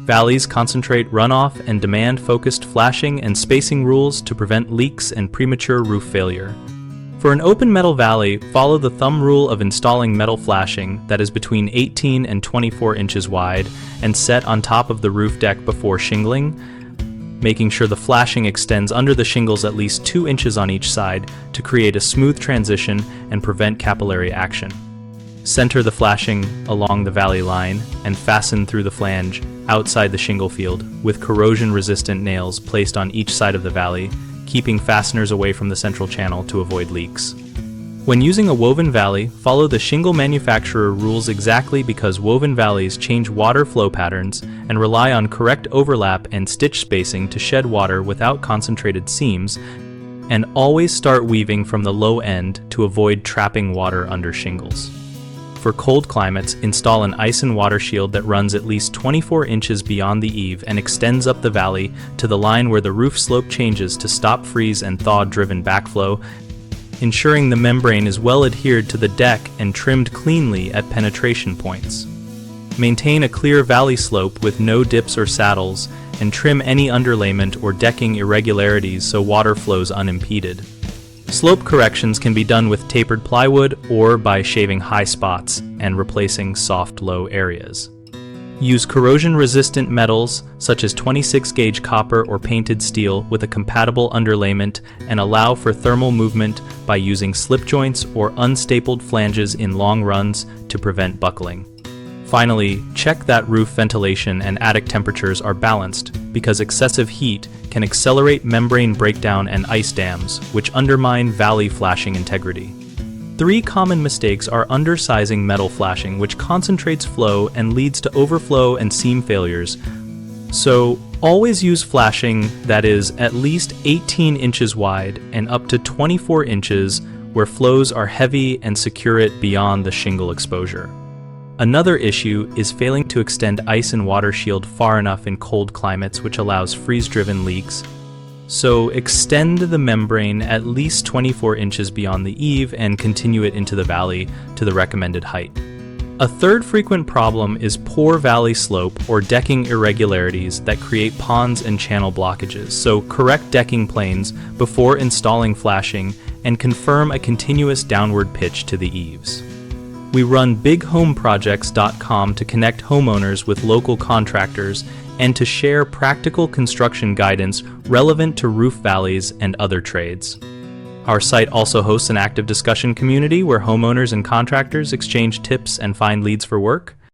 Valleys concentrate runoff and demand focused flashing and spacing rules to prevent leaks and premature roof failure. For an open metal valley, follow the thumb rule of installing metal flashing that is between 18 and 24 inches wide and set on top of the roof deck before shingling, making sure the flashing extends under the shingles at least 2 inches on each side to create a smooth transition and prevent capillary action. Center the flashing along the valley line and fasten through the flange outside the shingle field with corrosion-resistant nails placed on each side of the valley, keeping fasteners away from the central channel to avoid leaks. When using a woven valley, follow the shingle manufacturer rules exactly because woven valleys change water flow patterns and rely on correct overlap and stitch spacing to shed water without concentrated seams, and always start weaving from the low end to avoid trapping water under shingles. For cold climates, install an ice and water shield that runs at least 24 inches beyond the eave and extends up the valley to the line where the roof slope changes to stop freeze and thaw-driven backflow, ensuring the membrane is well adhered to the deck and trimmed cleanly at penetration points. Maintain a clear valley slope with no dips or saddles, and trim any underlayment or decking irregularities so water flows unimpeded. Slope corrections can be done with tapered plywood or by shaving high spots and replacing soft, low areas. Use corrosion-resistant metals such as 26-gauge copper or painted steel with a compatible underlayment and allow for thermal movement by using slip joints or unstapled flanges in long runs to prevent buckling. Finally, check that roof ventilation and attic temperatures are balanced because excessive heat can accelerate membrane breakdown and ice dams, which undermine valley flashing integrity. 3 common mistakes are undersizing metal flashing, which concentrates flow and leads to overflow and seam failures. So, always use flashing that is at least 18 inches wide and up to 24 inches where flows are heavy and secure it beyond the shingle exposure. Another issue is failing to extend ice and water shield far enough in cold climates, which allows freeze-driven leaks. So extend the membrane at least 24 inches beyond the eave and continue it into the valley to the recommended height. A third frequent problem is poor valley slope or decking irregularities that create ponds and channel blockages. So correct decking planes before installing flashing and confirm a continuous downward pitch to the eaves. We run bighomeprojects.com to connect homeowners with local contractors and to share practical construction guidance relevant to roof valleys and other trades. Our site also hosts an active discussion community where homeowners and contractors exchange tips and find leads for work.